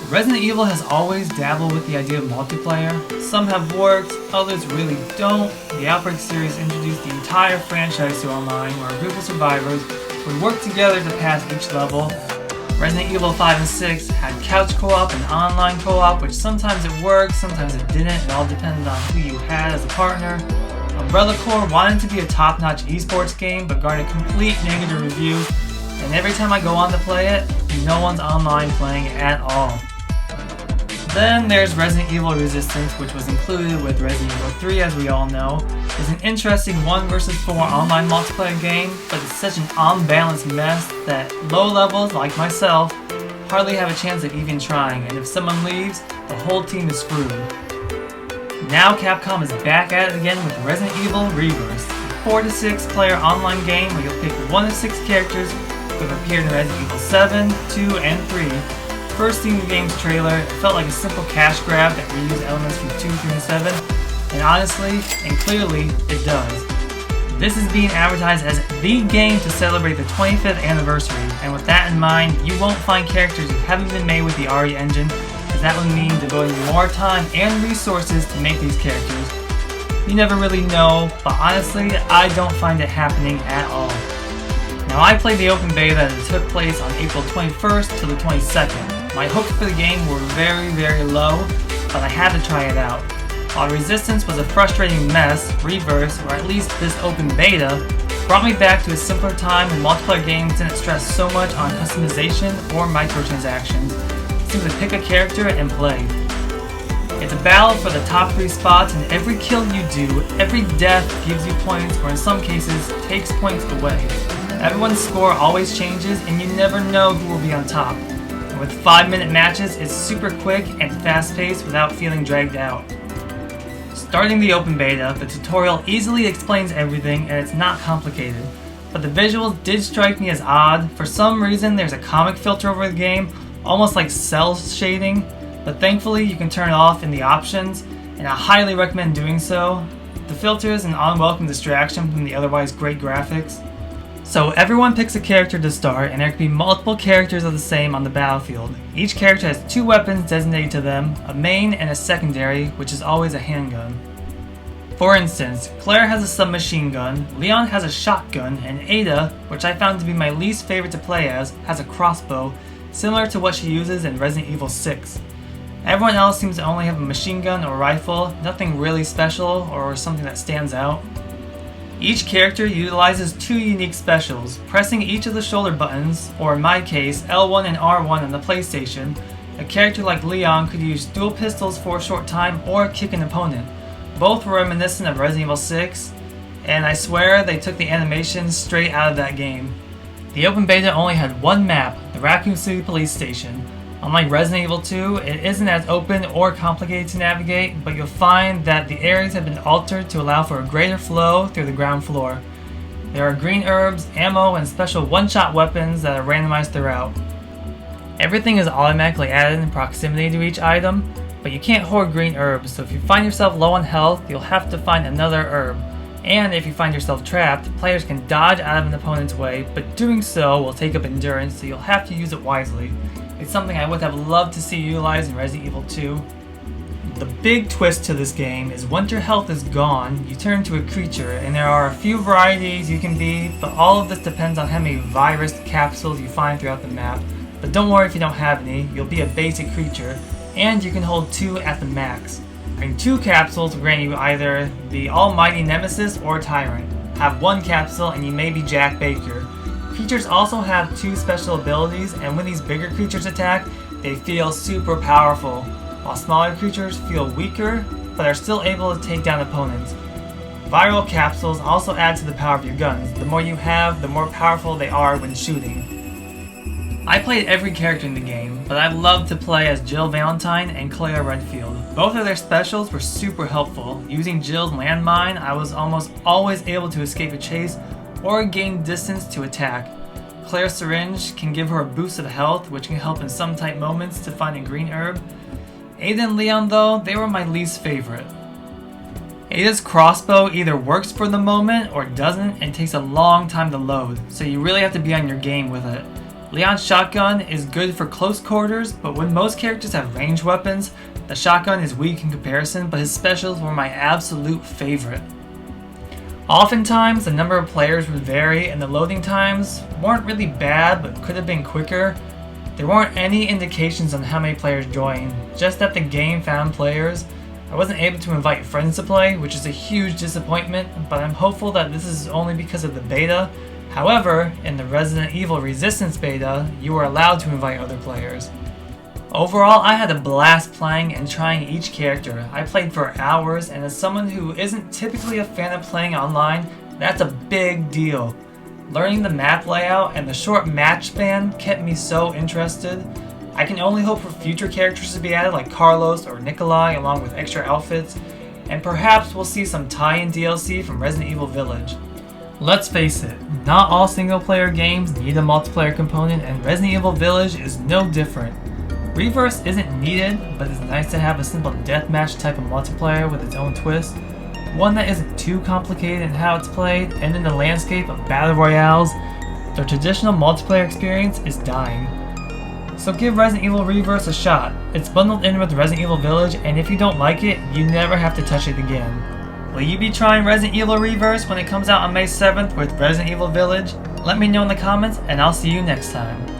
Resident Evil has always dabbled with the idea of multiplayer. Some have worked, others really don't. The Outbreak series introduced the entire franchise to online, where a group of survivors would work together to pass each level. Resident Evil 5 and 6 had couch co-op and online co-op, which sometimes it worked, sometimes it didn't. It all depended on who you had as a partner. Umbrella Corps wanted to be a top-notch esports game, but garnered complete negative reviews, and every time I go on to play it, no one's online playing it at all. Then there's Resident Evil Resistance, which was included with Resident Evil 3, as we all know. It's an interesting 1 vs 4 online multiplayer game, but it's such an unbalanced mess that low levels, like myself, hardly have a chance of even trying, and if someone leaves, the whole team is screwed. Now Capcom is back at it again with Resident Evil Reverse, a 4 to 6 player online game where you'll pick one of 6 characters who have appeared in Resident Evil 7, 2, and 3. First seeing the game's trailer, it felt like a simple cash grab that reused elements from 2, 3, and 7, and honestly, and clearly, it does. This is being advertised as the game to celebrate the 25th anniversary, and with that in mind, you won't find characters who haven't been made with the RE engine, as that would mean devoting more time and resources to make these characters. You never really know, but honestly, I don't find it happening at all. Now, I played the open beta that took place on April 21st to the 22nd. My hopes for the game were very, very low, but I had to try it out. While Resistance was a frustrating mess, Reverse, or at least this open beta, brought me back to a simpler time when multiplayer games didn't stress so much on customization or microtransactions. Simply pick a character and play. It's a battle for the top 3 spots, and every kill you do, every death gives you points, or in some cases, takes points away. Everyone's score always changes, and you never know who will be on top. With 5-minute matches, it's super quick and fast-paced without feeling dragged out. Starting the open beta, the tutorial easily explains everything and it's not complicated. But the visuals did strike me as odd. For some reason, there's a comic filter over the game, almost like cell shading, but thankfully you can turn it off in the options, and I highly recommend doing so. The filter is an unwelcome distraction from the otherwise great graphics. So everyone picks a character to start, and there can be multiple characters of the same on the battlefield. Each character has 2 weapons designated to them, a main and a secondary, which is always a handgun. For instance, Claire has a submachine gun, Leon has a shotgun, and Ada, which I found to be my least favorite to play as, has a crossbow, similar to what she uses in Resident Evil 6. Everyone else seems to only have a machine gun or rifle, nothing really special or something that stands out. Each character utilizes 2 unique specials. Pressing each of the shoulder buttons, or in my case, L1 and R1 on the PlayStation, a character like Leon could use dual pistols for a short time or kick an opponent. Both were reminiscent of Resident Evil 6, and I swear they took the animations straight out of that game. The open beta only had 1 map, the Raccoon City Police Station. Unlike Resident Evil 2, it isn't as open or complicated to navigate, but you'll find that the areas have been altered to allow for a greater flow through the ground floor. There are green herbs, ammo, and special one-shot weapons that are randomized throughout. Everything is automatically added in proximity to each item, but you can't hoard green herbs, so if you find yourself low on health, you'll have to find another herb. And if you find yourself trapped, players can dodge out of an opponent's way, but doing so will take up endurance, so you'll have to use it wisely. It's something I would have loved to see utilized in Resident Evil 2. The big twist to this game is once your health is gone, you turn into a creature, and there are a few varieties you can be, but all of this depends on how many virus capsules you find throughout the map. But don't worry if you don't have any, you'll be a basic creature, and you can hold 2 at the max. And 2 capsules will grant you either the almighty Nemesis or Tyrant. Have 1 capsule and you may be Jack Baker. Creatures also have 2 special abilities, and when these bigger creatures attack, they feel super powerful, while smaller creatures feel weaker, but are still able to take down opponents. Viral capsules also add to the power of your guns. The more you have, the more powerful they are when shooting. I played every character in the game, but I loved to play as Jill Valentine and Claire Redfield. Both of their specials were super helpful. Using Jill's landmine, I was almost always able to escape a chase or gain distance to attack. Claire's syringe can give her a boost of health, which can help in some tight moments to find a green herb. Ada and Leon, though, they were my least favorite. Ada's crossbow either works for the moment or doesn't and takes a long time to load, so you really have to be on your game with it. Leon's shotgun is good for close quarters, but when most characters have ranged weapons, the shotgun is weak in comparison, but his specials were my absolute favorite. Oftentimes, the number of players would vary and the loading times weren't really bad, but could have been quicker. There weren't any indications on how many players joined, just that the game found players. I wasn't able to invite friends to play, which is a huge disappointment, but I'm hopeful that this is only because of the beta. However, in the Resident Evil Resistance beta, you were allowed to invite other players. Overall, I had a blast playing and trying each character. I played for hours, and as someone who isn't typically a fan of playing online, that's a big deal. Learning the map layout and the short match span kept me so interested. I can only hope for future characters to be added like Carlos or Nikolai along with extra outfits, and perhaps we'll see some tie-in DLC from Resident Evil Village. Let's face it, not all single player games need a multiplayer component, and Resident Evil Village is no different. Reverse isn't needed, but it's nice to have a simple deathmatch type of multiplayer with its own twist, one that isn't too complicated in how it's played, and in the landscape of battle royales, the traditional multiplayer experience is dying. So give Resident Evil Reverse a shot. It's bundled in with Resident Evil Village, and if you don't like it, you never have to touch it again. Will you be trying Resident Evil Reverse when it comes out on May 7th with Resident Evil Village? Let me know in the comments, and I'll see you next time.